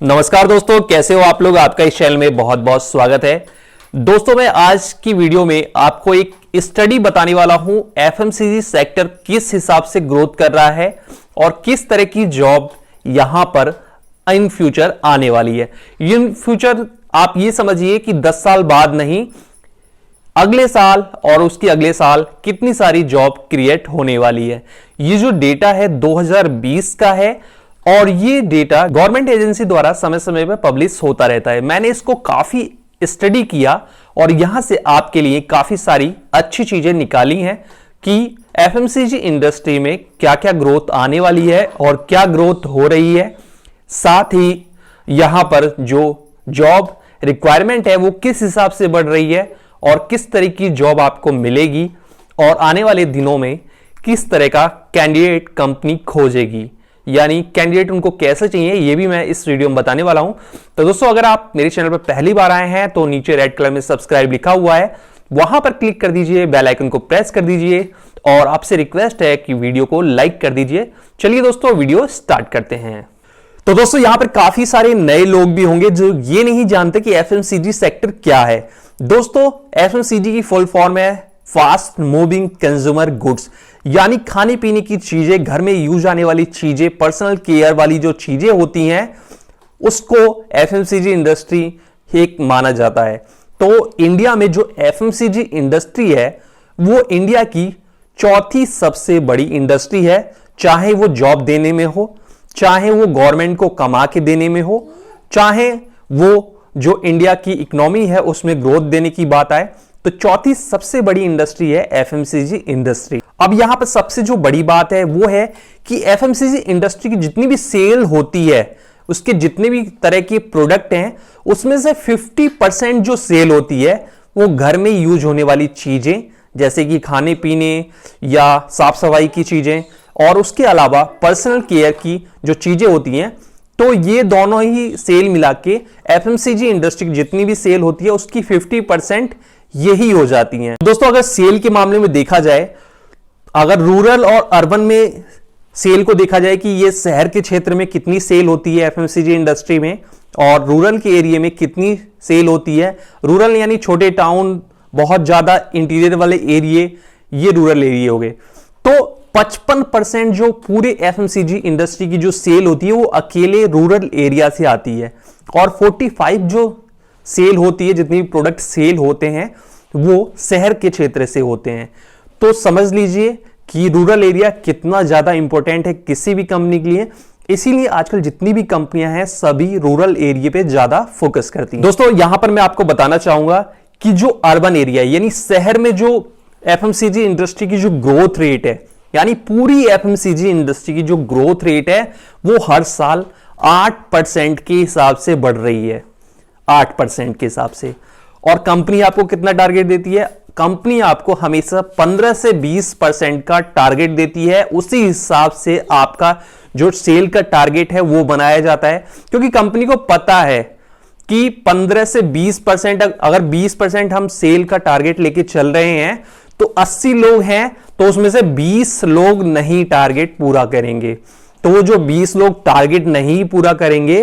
नमस्कार दोस्तों, कैसे हो आप लोग। आपका इस चैनल में बहुत बहुत स्वागत है। दोस्तों, मैं आज की वीडियो में आपको एक स्टडी बताने वाला हूं। एफएमसीजी सेक्टर किस हिसाब से ग्रोथ कर रहा है और किस तरह की जॉब यहां पर इन फ्यूचर आने वाली है। इन फ्यूचर आप ये समझिए कि 10 साल बाद नहीं, अगले साल और उसके अगले साल कितनी सारी जॉब क्रिएट होने वाली है। ये जो डेटा है 2020 का है और ये डेटा गवर्नमेंट एजेंसी द्वारा समय समय पर पब्लिश होता रहता है। मैंने इसको काफी स्टडी किया और यहां से आपके लिए काफी सारी अच्छी चीजें निकाली हैं कि एफएमसीजी इंडस्ट्री में क्या क्या ग्रोथ आने वाली है और क्या ग्रोथ हो रही है। साथ ही यहां पर जो जॉब रिक्वायरमेंट है वो किस हिसाब से बढ़ रही है और किस तरह की जॉब आपको मिलेगी और आने वाले दिनों में किस तरह का कैंडिडेट कंपनी खोजेगी, यानी कैंडिडेट उनको कैसे चाहिए, ये भी मैं इस वीडियो में बताने वाला हूं। तो दोस्तों, अगर आप मेरे चैनल पर पहली बार आए हैं तो नीचे रेड कलर में सब्सक्राइब लिखा हुआ है, वहां पर क्लिक कर दीजिए, बेल आइकन को प्रेस कर दीजिए और आपसे रिक्वेस्ट है कि वीडियो को लाइक कर दीजिए। चलिए दोस्तों, वीडियो स्टार्ट करते हैं। तो दोस्तों, यहां पर काफी सारे नए लोग भी होंगे जो ये नहीं जानते कि एफएमसीजी सेक्टर क्या है। दोस्तों, एफएमसीजी की फुल फॉर्म है फास्ट मूविंग कंज्यूमर गुड्स, यानी खाने पीने की चीजें, घर में यूज आने वाली चीजें, पर्सनल केयर वाली जो चीजें होती हैं उसको एफएमसीजी इंडस्ट्री एक माना जाता है। तो इंडिया में जो एफएमसीजी इंडस्ट्री है वो इंडिया की चौथी सबसे बड़ी इंडस्ट्री है। चाहे वो जॉब देने में हो, चाहे वो गवर्नमेंट को कमा के देने में हो, चाहे वो जो इंडिया की इकोनॉमी है उसमें ग्रोथ देने की बात आए, तो चौथी सबसे बड़ी इंडस्ट्री है एफएमसीजी इंडस्ट्री। अब यहां पर सबसे जो बड़ी बात है वो है कि एफएमसीजी इंडस्ट्री की जितनी भी सेल होती है, उसके जितने भी तरह के प्रोडक्ट हैं, उसमें से 50% जो सेल होती है वो घर में यूज होने वाली चीजें, जैसे कि खाने पीने या साफ सफाई की चीजें, और उसके अलावा पर्सनल केयर की जो चीजें होती हैं। तो ये दोनों ही सेल मिला के एफएमसीजी इंडस्ट्री की जितनी भी सेल होती है उसकी 50% यही हो जाती हैं। दोस्तों, अगर सेल के मामले में देखा जाए, अगर रूरल और अर्बन में सेल को देखा जाए कि ये शहर के क्षेत्र में कितनी सेल होती है एफएमसीजी इंडस्ट्री में और रूरल के एरिया में कितनी सेल होती है, रूरल यानी छोटे टाउन, बहुत ज्यादा इंटीरियर वाले एरिया, ये रूरल एरिया हो गए, तो 55% जो पूरे एफएमसीजी इंडस्ट्री की जो सेल होती है वो अकेले रूरल एरिया से आती है और 45 जो सेल होती है, जितनी भी प्रोडक्ट सेल होते हैं वो शहर के क्षेत्र से होते हैं। तो समझ लीजिए कि रूरल एरिया कितना ज्यादा इंपॉर्टेंट है किसी भी कंपनी के लिए। इसीलिए आजकल जितनी भी कंपनियां हैं सभी रूरल एरिया पे ज्यादा फोकस करती हैं। दोस्तों, यहां पर मैं आपको बताना चाहूंगा कि जो अर्बन एरिया यानी शहर में जो एफएमसीजी इंडस्ट्री की जो ग्रोथ रेट है, यानी पूरी एफएमसीजी इंडस्ट्री की जो ग्रोथ रेट है वो हर साल 8% के हिसाब से बढ़ रही है, 8% के हिसाब से। और कंपनी आपको कितना टारगेट देती है? कंपनी आपको हमेशा 15 से 20% का टारगेट देती है। उसी हिसाब से आपका जो सेल का टारगेट है वो बनाया जाता है, क्योंकि कंपनी को पता है कि 15 से 20%, अगर 20% हम सेल का टारगेट लेके चल रहे हैं तो 80 लोग हैं तो उसमें से 20 लोग नहीं टारगेट पूरा करेंगे। तो वो जो 20 लोग टारगेट नहीं पूरा करेंगे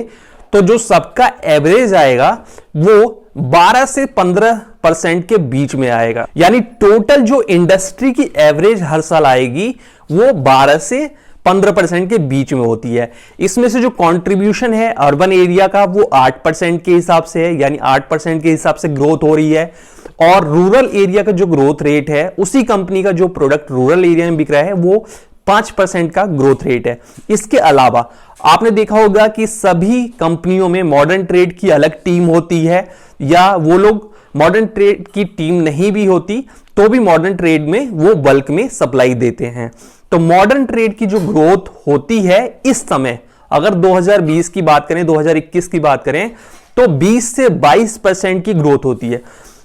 तो जो सबका एवरेज आएगा वो 12 से 15% के बीच में आएगा। यानी टोटल जो इंडस्ट्री की एवरेज हर साल आएगी वो 12 से 15% के बीच में होती है। इसमें से जो कंट्रीब्यूशन है अर्बन एरिया का वो 8% के हिसाब से है, यानी 8% के हिसाब से ग्रोथ हो रही है। और रूरल एरिया का जो ग्रोथ रेट है, उसी कंपनी का जो प्रोडक्ट रूरल एरिया में बिक रहा है वो 5% का ग्रोथ रेट है। इसके अलावा आपने देखा होगा कि सभी कंपनियों में मॉडर्न ट्रेड की अलग टीम होती है, या वो लोग मॉडर्न ट्रेड की टीम नहीं भी होती तो भी मॉडर्न ट्रेड में वो बल्क में सप्लाई देते हैं। तो मॉडर्न ट्रेड की जो ग्रोथ होती है इस समय, अगर 2020 की बात करें, 2021 की बात करें, तो 20 से 22% की ग्रोथ होती है।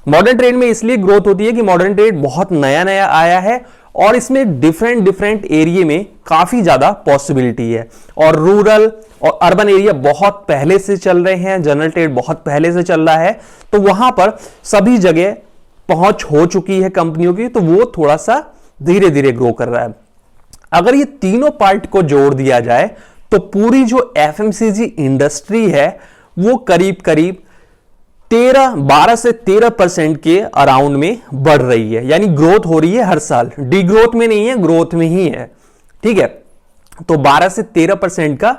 मॉडर्न ट्रेड में इसलिए ग्रोथ होती है कि मॉडर्न ट्रेड बहुत नया नया आया है और इसमें डिफरेंट एरिया में काफी ज्यादा पॉसिबिलिटी है। और रूरल और अर्बन एरिया बहुत पहले से चल रहे हैं, जनरल ट्रेड बहुत पहले से चल रहा है, तो वहां पर सभी जगह पहुंच हो चुकी है कंपनियों की, तो वो थोड़ा सा धीरे धीरे ग्रो कर रहा है। अगर ये तीनों पार्ट को जोड़ दिया जाए तो पूरी जो एफएमसीजी इंडस्ट्री है वो करीब करीब 12 से 13% के अराउंड में बढ़ रही है, यानी ग्रोथ हो रही है हर साल, डिग्रोथ में नहीं है, ग्रोथ में ही है। ठीक है, तो 12 से 13% का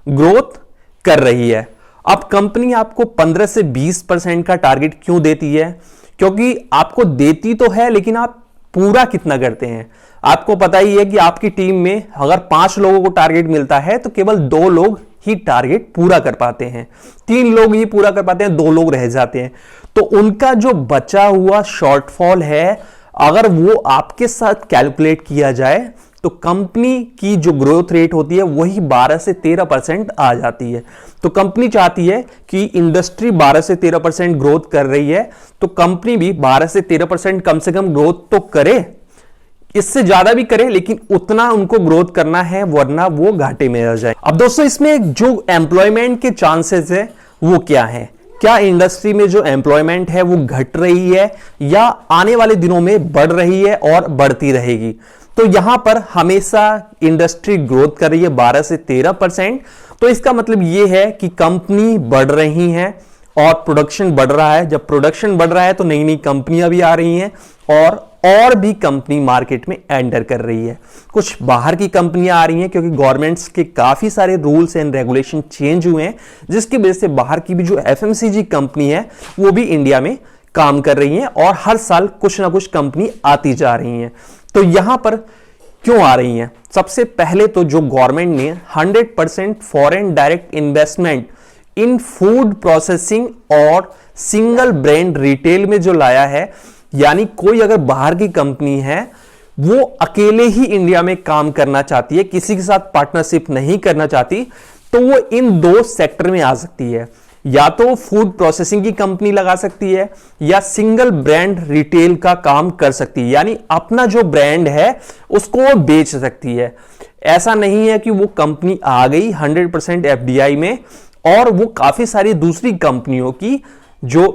ग्रोथ कर रही है। अब कंपनी आपको 15 से 20% का टारगेट क्यों देती है? क्योंकि आपको देती तो है, लेकिन आप पूरा कितना करते हैं? आपको पता ही है कि आपकी टीम में अगर 5 लोगों को टारगेट मिलता है तो केवल 2 लोग ही टारगेट पूरा कर पाते हैं, 3 लोग ही पूरा कर पाते हैं, 2 लोग रह जाते हैं। तो उनका जो बचा हुआ शॉर्टफॉल है, अगर वो आपके साथ कैलकुलेट किया जाए तो कंपनी की जो ग्रोथ रेट होती है वही 12 से 13% आ जाती है। तो कंपनी चाहती है कि इंडस्ट्री 12 से 13% ग्रोथ कर रही है, तो कंपनी भी 12 से 13% कम से कम ग्रोथ तो करे, इससे ज्यादा भी करे, लेकिन उतना उनको ग्रोथ करना है, वरना वो घाटे में रह जाए। अब दोस्तों, इसमें जो एम्प्लॉयमेंट के चांसेस है वो क्या है? क्या इंडस्ट्री में जो एम्प्लॉयमेंट है वो घट रही है या आने वाले दिनों में बढ़ रही है और बढ़ती रहेगी? तो यहां पर हमेशा इंडस्ट्री ग्रोथ कर रही है 12 से 13%, तो इसका मतलब यह है कि कंपनी बढ़ रही है और प्रोडक्शन बढ़ रहा है। जब प्रोडक्शन बढ़ रहा है तो नई नई कंपनियां भी आ रही हैं और भी कंपनी मार्केट में एंटर कर रही है। कुछ बाहर की कंपनियां आ रही हैं क्योंकि गवर्नमेंट्स के काफी सारे रूल्स एंड रेगुलेशन चेंज हुए हैं, जिसकी वजह से बाहर की भी जो एफएमसीजी कंपनी है वो भी इंडिया में काम कर रही हैं और हर साल कुछ ना कुछ कंपनी आती जा रही हैं। तो यहां पर क्यों आ रही हैं? सबसे पहले तो जो गवर्नमेंट ने 100% फॉरेन डायरेक्ट इन्वेस्टमेंट इन फूड प्रोसेसिंग और सिंगल ब्रांड रिटेल में जो लाया है, यानी कोई अगर बाहर की कंपनी है वो अकेले ही इंडिया में काम करना चाहती है, किसी के साथ पार्टनरशिप नहीं करना चाहती, तो वो इन 2 सेक्टर में आ सकती है। या तो फूड प्रोसेसिंग की कंपनी लगा सकती है या सिंगल ब्रांड रिटेल का काम कर सकती है, यानी अपना जो ब्रांड है उसको वो बेच सकती है। ऐसा नहीं है कि वो कंपनी आ गई 100% एफडीआई में और वो काफी सारी दूसरी कंपनियों की जो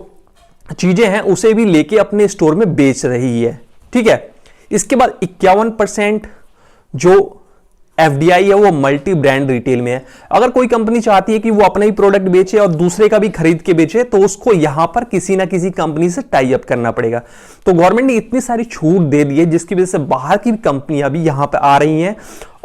चीजें हैं उसे भी लेके अपने स्टोर में बेच रही है। ठीक है, इसके बाद 51% जो एफडीआई है वो मल्टी ब्रांड रिटेल में है। अगर कोई कंपनी चाहती है कि वो अपना ही प्रोडक्ट बेचे और दूसरे का भी खरीद के बेचे, तो उसको यहां पर किसी ना किसी कंपनी से टाई अप करना पड़ेगा। तो गवर्नमेंट ने इतनी सारी छूट दे दी है जिसकी वजह से बाहर की कंपनियां भी यहां पर आ रही हैं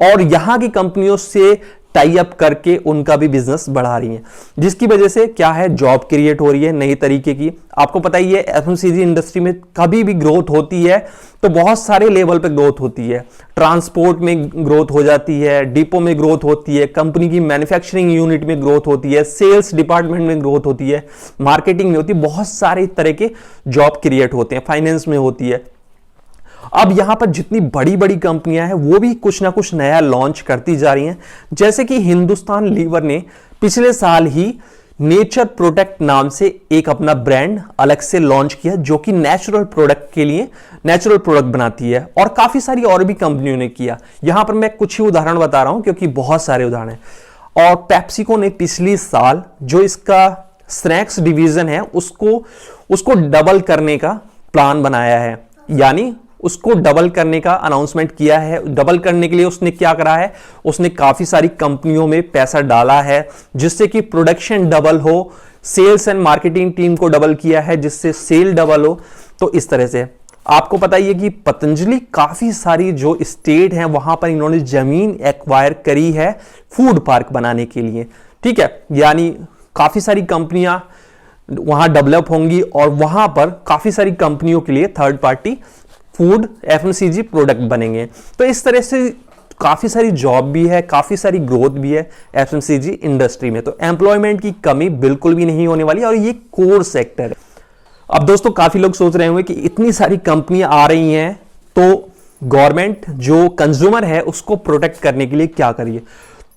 और यहां की कंपनियों से टाई अप करके उनका भी बिजनेस बढ़ा रही है, जिसकी वजह से क्या है, जॉब क्रिएट हो रही है नई तरीके की। आपको पता ही है एफएमसीजी इंडस्ट्री में कभी भी ग्रोथ होती है तो बहुत सारे लेवल पे ग्रोथ होती है। ट्रांसपोर्ट में ग्रोथ हो जाती है, डिपो में ग्रोथ होती है, कंपनी की मैन्युफैक्चरिंग यूनिट में ग्रोथ होती है, सेल्स डिपार्टमेंट में ग्रोथ होती है, मार्केटिंग में होती है, बहुत सारे तरह के जॉब क्रिएट होते हैं, फाइनेंस में होती है। अब यहां पर जितनी बड़ी बड़ी कंपनियां हैं वो भी कुछ ना कुछ नया लॉन्च करती जा रही हैं। जैसे कि हिंदुस्तान लीवर ने पिछले साल ही नेचर प्रोडक्ट नाम से एक अपना ब्रांड अलग से लॉन्च किया, जो कि नेचुरल प्रोडक्ट के लिए नेचुरल प्रोडक्ट बनाती है, और काफी सारी और भी कंपनियों ने किया। यहां पर मैं कुछ ही उदाहरण बता रहा हूं क्योंकि बहुत सारे उदाहरण हैं। और पेप्सिको ने पिछले साल जो इसका स्नैक्स डिवीजन है उसको डबल करने का प्लान बनाया है, यानी उसको डबल करने का अनाउंसमेंट किया है। डबल करने के लिए उसने क्या करा है, उसने काफी सारी कंपनियों में पैसा डाला है जिससे कि प्रोडक्शन डबल हो, सेल्स एंड मार्केटिंग टीम को डबल किया है जिससे सेल डबल हो। तो इस तरह से आपको पता ही है कि पतंजलि काफी सारी जो स्टेट हैं वहां पर इन्होंने जमीन एक्वायर करी है फूड पार्क बनाने के लिए। ठीक है, यानी काफी सारी कंपनियां वहां डेवलप होंगी और वहां पर काफी सारी कंपनियों के लिए third party food FMCG product बनेंगे। तो इस तरह से काफी सारी जॉब भी है, काफी सारी ग्रोथ भी है एफएमसीजी इंडस्ट्री में। तो एम्प्लॉयमेंट की कमी बिल्कुल भी नहीं होने वाली और ये कोर सेक्टर है। अब दोस्तों, काफी लोग सोच रहे होंगे कि इतनी सारी कंपनियां आ रही हैं तो गवर्नमेंट जो कंज्यूमर है उसको प्रोटेक्ट करने के लिए क्या करिए।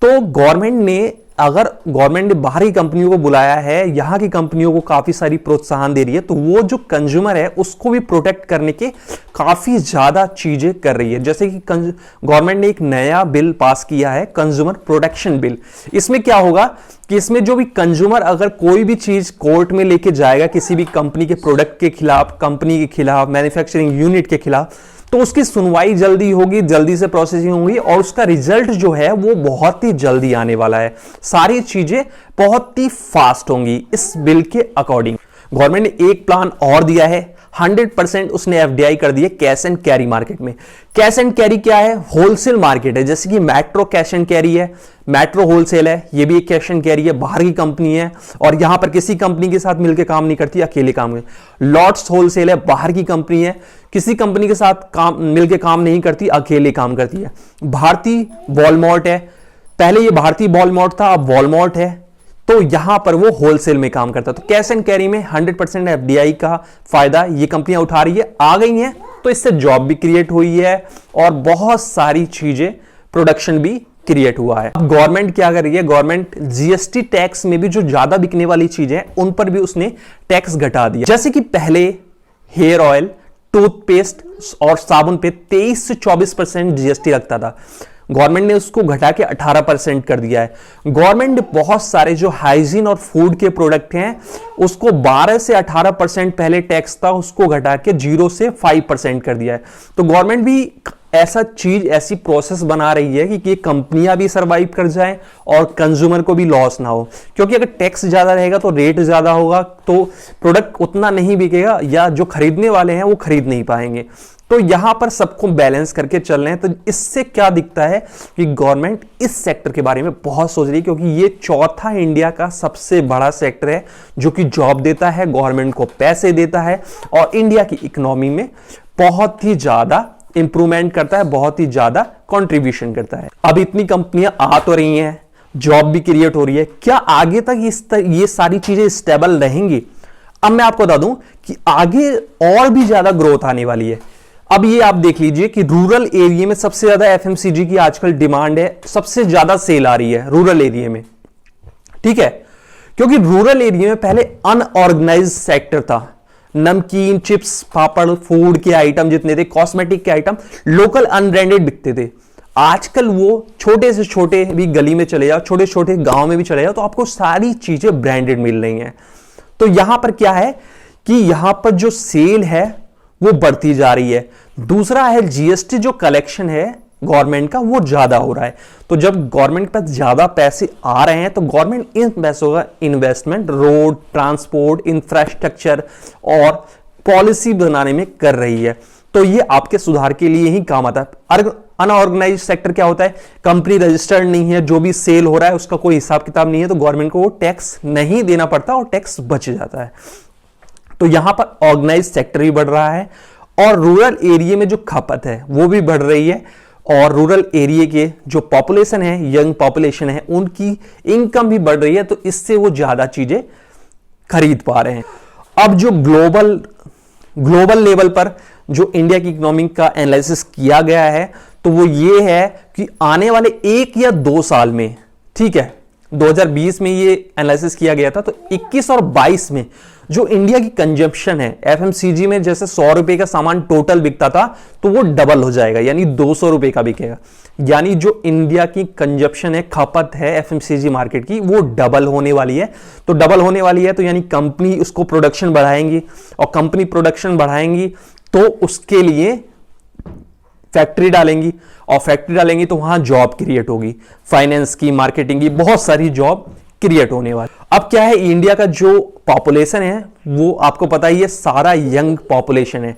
तो गवर्नमेंट ने बाहरी कंपनियों को बुलाया है, यहां की कंपनियों को काफी सारी प्रोत्साहन दे रही है, तो वो जो कंज्यूमर है उसको भी प्रोटेक्ट करने के काफी ज्यादा चीजें कर रही है। जैसे कि गवर्नमेंट ने एक नया बिल पास किया है, कंज्यूमर प्रोटेक्शन बिल। इसमें क्या होगा कि इसमें जो भी कंज्यूमर अगर कोई भी चीज कोर्ट में लेके जाएगा किसी भी कंपनी के प्रोडक्ट के खिलाफ, कंपनी के खिलाफ, मैन्युफैक्चरिंग यूनिट के खिलाफ, तो उसकी सुनवाई जल्दी होगी, जल्दी से प्रोसेसिंग होगी और उसका रिजल्ट जो है वो बहुत ही जल्दी आने वाला है। सारी चीजें बहुत ही फास्ट होंगी इस बिल के अकॉर्डिंग। गवर्नमेंट ने एक प्लान और दिया है, 100% उसने एफडीआई कर दी है कैश एंड कैरी मार्केट में। कैश एंड कैरी क्या है? होलसेल मार्केट है, जैसे कि मेट्रो कैश एंड कैरी है, मेट्रो होलसेल है, ये भी एक कैश एंड कैरी है, बाहर की कंपनी है और यहां पर किसी कंपनी के साथ मिलकर काम नहीं करती, अकेले काम करती। लॉट्स होलसेल है, बाहर की कंपनी है, किसी कंपनी के साथ काम मिलकर काम नहीं करती, अकेले काम करती है। भारतीय वॉलमार्ट है, पहले ये भारतीय वॉलमार्ट था, अब वॉलमार्ट है, तो यहां पर वो होलसेल में काम करता है। तो कैश एंड कैरी में 100% एफडीआई का फायदा ये कंपनियां उठा रही है, आ गई हैं, तो इससे जॉब भी क्रिएट हुई है और बहुत सारी चीजें, प्रोडक्शन भी क्रिएट हुआ है। अब गवर्नमेंट क्या कर रही है? गवर्नमेंट जीएसटी टैक्स में भी जो ज्यादा बिकने वाली चीजें हैं उन पर भी उसने टैक्स घटा दिया। जैसे कि पहले हेयर ऑयल, टूथपेस्ट और साबुन पे 23 से 24% जीएसटी लगता था, गवर्नमेंट ने उसको घटा के 18% कर दिया है। गवर्नमेंट ने बहुत सारे जो हाइजीन और फूड के प्रोडक्ट हैं उसको 12 से 18% पहले टैक्स था, उसको घटा के 0 से 5% कर दिया है। तो गवर्नमेंट भी ऐसी प्रोसेस बना रही है कि ये कंपनियां भी सरवाइव कर जाएं और कंज्यूमर को भी लॉस ना हो, क्योंकि अगर टैक्स ज्यादा रहेगा तो रेट ज्यादा होगा, तो प्रोडक्ट उतना नहीं बिकेगा या जो खरीदने वाले हैं वो खरीद नहीं पाएंगे। तो यहां पर सबको बैलेंस करके चल रहे हैं। तो इससे क्या दिखता है कि गवर्नमेंट इस सेक्टर के बारे में बहुत सोच रही है, क्योंकि ये चौथा इंडिया का सबसे बड़ा सेक्टर है जो कि जॉब देता है, गवर्नमेंट को पैसे देता है और इंडिया की इकोनॉमी में बहुत ही ज्यादा इंप्रूवमेंट करता है, बहुत ही ज्यादा कंट्रीब्यूशन करता है। अब इतनी कंपनियां आ तो रही हैं, जॉब भी क्रिएट हो रही है, क्या आगे तक ये सारी चीजें स्टेबल रहेंगी? अब मैं आपको बता दूं कि आगे और भी ज्यादा ग्रोथ आने वाली है। अब ये आप देख लीजिए कि रूरल एरिया में सबसे ज्यादा एफएमसीजी की आजकल डिमांड है, सबसे ज्यादा सेल आ रही है रूरल एरिया में, ठीक है, क्योंकि रूरल एरिया में पहले अनऑर्गेनाइज्ड सेक्टर था। नमकीन, चिप्स, पापड़, फूड के आइटम जितने थे, कॉस्मेटिक के आइटम लोकल अनब्रांडेड बिकते थे। आजकल वो छोटे से छोटे भी गली में चले जाओ, छोटे छोटे गांव में भी चले जाओ, तो आपको सारी चीजें ब्रांडेड मिल रही हैं। तो यहां पर क्या है कि यहां पर जो सेल है वो बढ़ती जा रही है। दूसरा है जीएसटी जो कलेक्शन है गवर्नमेंट का वो ज्यादा हो रहा है। तो जब गवर्नमेंट के पास ज्यादा पैसे आ रहे हैं तो गवर्नमेंट इन पैसों का इन्वेस्टमेंट रोड, ट्रांसपोर्ट, इंफ्रास्ट्रक्चर और पॉलिसी बनाने में कर रही है। तो ये आपके सुधार के लिए ही काम आता है। अनऑर्गेनाइज सेक्टर क्या होता है? कंपनी रजिस्टर्ड नहीं है, जो भी सेल हो रहा है उसका कोई हिसाब किताब नहीं है, तो गवर्नमेंट को वो टैक्स नहीं देना पड़ता और टैक्स बच जाता है। तो यहां पर ऑर्गेनाइज सेक्टर भी बढ़ रहा है और रूरल एरिया में जो खपत है वो भी बढ़ रही है और रूरल एरिया के जो पॉपुलेशन है, यंग पॉपुलेशन है, उनकी इनकम भी बढ़ रही है, तो इससे वो ज्यादा चीजें खरीद पा रहे हैं। अब जो ग्लोबल लेवल पर जो इंडिया की इकोनॉमी का एनालिसिस किया गया है तो वो ये है कि आने वाले 1 या 2 साल में, ठीक है, 2020 में ये एनालिसिस किया गया था, तो 21 और 22 में जो इंडिया की कंजम्पशन है एफएमसीजी में, जैसे 100 रुपए का सामान टोटल बिकता था तो वो डबल हो जाएगा, यानी 200 रुपए का बिकेगा। यानी जो इंडिया की कंजम्पशन है, खपत है एफएमसीजी मार्केट की, वो डबल होने वाली है। तो डबल होने वाली है तो यानी कंपनी उसको प्रोडक्शन बढ़ाएंगी और कंपनी प्रोडक्शन बढ़ाएंगी तो उसके लिए फैक्ट्री डालेंगी और फैक्ट्री डालेंगी तो वहां जॉब क्रिएट होगी, फाइनेंस की, मार्केटिंग की, बहुत सारी जॉब क्रिएट होने वाली। अब क्या है, इंडिया का जो पॉपुलेशन है वो आपको पता ही है, सारा यंग पॉपुलेशन है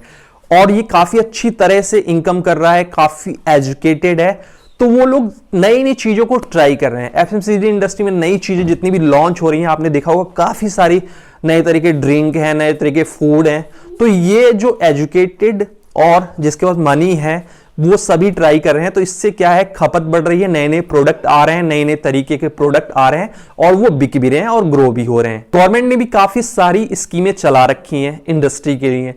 और ये काफी अच्छी तरह से इनकम कर रहा है, काफी एजुकेटेड है, तो वो लोग नई नई चीजों को ट्राई कर रहे हैं। एफएमसीजी इंडस्ट्री में नई चीजें जितनी भी लॉन्च हो रही हैं, आपने देखा होगा काफी सारी नए तरीके ड्रिंक हैं, नए तरीके फूड हैं, तो ये जो एजुकेटेड और जिसके पास मनी है वो सभी ट्राई कर रहे हैं। तो इससे क्या है, खपत बढ़ रही है, नए नए प्रोडक्ट आ रहे हैं, नए नए तरीके के प्रोडक्ट आ रहे हैं और वो बिक भी रहे हैं और ग्रो भी हो रहे हैं। गवर्नमेंट ने भी काफी सारी स्कीमें चला रखी हैं इंडस्ट्री के लिए।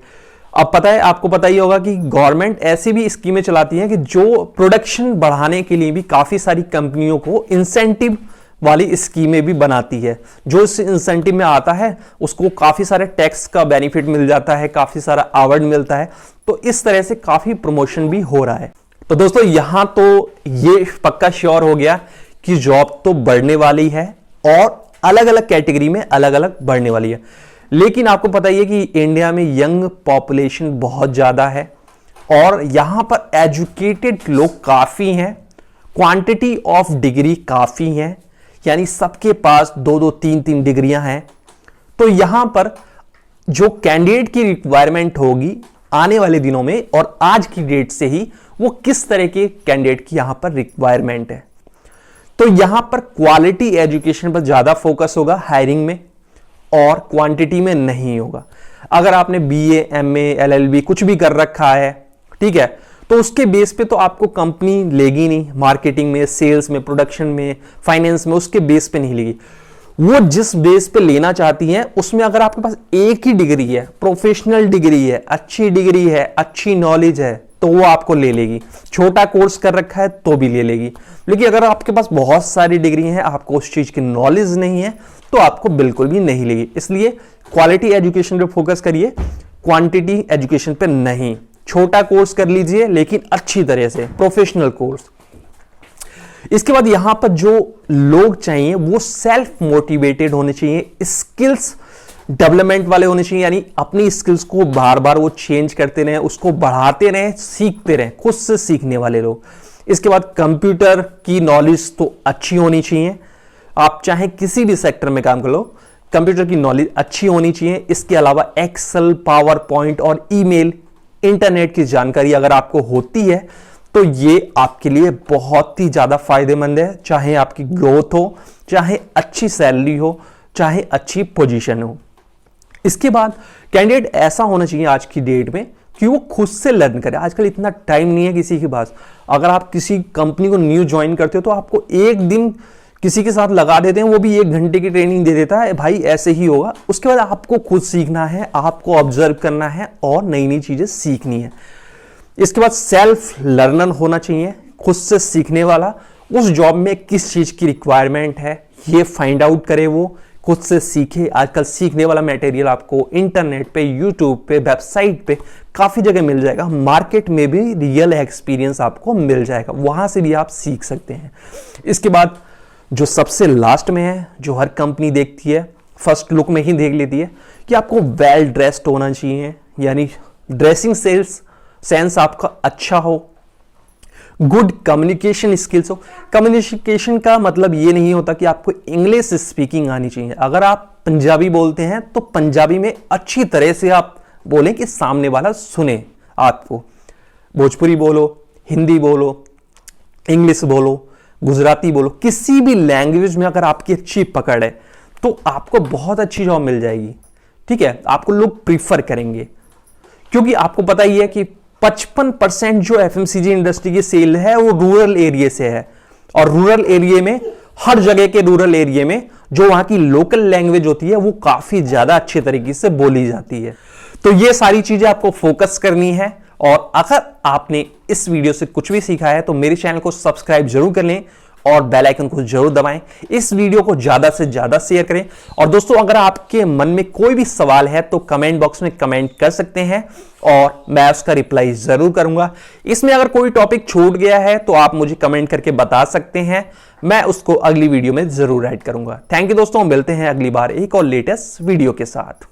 अब पता है, आपको पता ही होगा कि गवर्नमेंट ऐसी भी स्कीमें चलाती है कि जो प्रोडक्शन बढ़ाने के लिए भी काफी सारी कंपनियों को इंसेंटिव वाली स्कीमें भी बनाती है। जो इस इंसेंटिव में आता है उसको काफी सारे टैक्स का बेनिफिट मिल जाता है, काफी सारा अवार्ड मिलता है, तो इस तरह से काफी प्रमोशन भी हो रहा है। तो दोस्तों यहां तो ये पक्का श्योर हो गया कि जॉब तो बढ़ने वाली है और अलग अलग कैटेगरी में अलग अलग बढ़ने वाली है। लेकिन आपको पता ही है कि इंडिया में यंग पॉपुलेशन बहुत ज्यादा है और यहां पर एजुकेटेड लोग काफी हैं, क्वांटिटी ऑफ डिग्री काफी है, यानी सबके पास 2-2 3-3 डिग्रियां हैं। तो यहां पर जो कैंडिडेट की रिक्वायरमेंट होगी आने वाले दिनों में और आज की डेट से ही, वो किस तरह के कैंडिडेट की यहां पर रिक्वायरमेंट है। तो यहां पर क्वालिटी एजुकेशन पर ज्यादा फोकस होगा हायरिंग में और क्वांटिटी में नहीं होगा। अगर आपने बीए, एमए, एलएलबी कुछ भी कर रखा है, ठीक है, तो उसके बेस पे तो आपको कंपनी लेगी नहीं, मार्केटिंग में, सेल्स में, प्रोडक्शन में, फाइनेंस में, उसके बेस पे नहीं लेगी। वो जिस बेस पे लेना चाहती हैं उसमें अगर आपके पास एक ही डिग्री है, प्रोफेशनल डिग्री है, अच्छी डिग्री है, अच्छी नॉलेज है, तो वो आपको ले लेगी। छोटा कोर्स कर रखा है तो भी ले लेगी। लेकिन अगर आपके पास बहुत सारी डिग्री है, आपको उस चीज की नॉलेज नहीं है, तो आपको बिल्कुल भी नहीं लेगी। इसलिए क्वालिटी एजुकेशन पे फोकस करिए, क्वांटिटी एजुकेशन पे नहीं। छोटा कोर्स कर लीजिए लेकिन अच्छी तरह से, प्रोफेशनल कोर्स। इसके बाद यहां पर जो लोग चाहिए वो सेल्फ मोटिवेटेड होने चाहिए, स्किल्स डेवलपमेंट वाले होने चाहिए, यानी अपनी स्किल्स को बार बार वो चेंज करते रहे, उसको बढ़ाते रहे, सीखते रहे, खुद से सीखने वाले लोग। इसके बाद कंप्यूटर की नॉलेज तो अच्छी होनी चाहिए। आप चाहे किसी भी सेक्टर में काम कर लो, कंप्यूटर की नॉलेज अच्छी होनी चाहिए। इसके अलावा एक्सेल, पावर पॉइंट और ईमेल, इंटरनेट की जानकारी अगर आपको होती है तो ये आपके लिए बहुत ही ज्यादा फायदेमंद है, चाहे आपकी ग्रोथ हो, चाहे अच्छी सैलरी हो, चाहे अच्छी पोजीशन हो। इसके बाद कैंडिडेट ऐसा होना चाहिए आज की डेट में कि वो खुद से लर्न करे। आजकल इतना टाइम नहीं है किसी के पास। अगर आप किसी कंपनी को न्यू ज्वाइन करते हो तो आपको एक दिन किसी के साथ लगा देते हैं, वो भी 1 घंटे की ट्रेनिंग दे देता है, भाई ऐसे ही होगा। उसके बाद आपको खुद सीखना है, आपको ऑब्जर्व करना है और नई नई चीजें सीखनी है। इसके बाद सेल्फ लर्नर होना चाहिए, खुद से सीखने वाला। उस जॉब में किस चीज की रिक्वायरमेंट है ये फाइंड आउट करे, वो खुद से सीखे। आजकल सीखने वाला मटेरियल आपको इंटरनेट पे, यूट्यूब पे, वेबसाइट पे काफी जगह मिल जाएगा। मार्केट में भी रियल एक्सपीरियंस आपको मिल जाएगा, वहां से भी आप सीख सकते हैं। इसके बाद जो सबसे लास्ट में है, जो हर कंपनी देखती है, फर्स्ट लुक में ही देख लेती है, कि आपको वेल ड्रेस्ड होना चाहिए, यानी ड्रेसिंग सेंस आपका अच्छा हो, गुड कम्युनिकेशन स्किल्स हो। कम्युनिकेशन का मतलब ये नहीं होता कि आपको इंग्लिश स्पीकिंग आनी चाहिए। अगर आप पंजाबी बोलते हैं तो पंजाबी में अच्छी तरह से आप बोलें कि सामने वाला सुने आपको। भोजपुरी बोलो, हिंदी बोलो, इंग्लिश बोलो, गुजराती बोलो, किसी भी लैंग्वेज में अगर आपकी अच्छी पकड़ है तो आपको बहुत अच्छी जॉब मिल जाएगी। ठीक है, आपको लोग प्रीफर करेंगे, क्योंकि आपको पता ही है कि 55% जो एफएमसीजी इंडस्ट्री की सेल है वो रूरल एरिया से है। और रूरल एरिया में, हर जगह के रूरल एरिया में जो वहां की लोकल लैंग्वेज होती है वो काफी ज्यादा अच्छे तरीके से बोली जाती है। तो ये सारी चीजें आपको फोकस करनी है। और अगर आपने इस वीडियो से कुछ भी सीखा है तो मेरे चैनल को सब्सक्राइब जरूर कर लें और बेल आइकन को जरूर दबाएं। इस वीडियो को ज्यादा से ज्यादा शेयर करें। और दोस्तों, अगर आपके मन में कोई भी सवाल है तो कमेंट बॉक्स में कमेंट कर सकते हैं और मैं उसका रिप्लाई जरूर करूंगा। इसमें अगर कोई टॉपिक छूट गया है तो आप मुझे कमेंट करके बता सकते हैं, मैं उसको अगली वीडियो में जरूर ऐड करूंगा। थैंक यू दोस्तों, मिलते हैं अगली बार एक और लेटेस्ट वीडियो के साथ।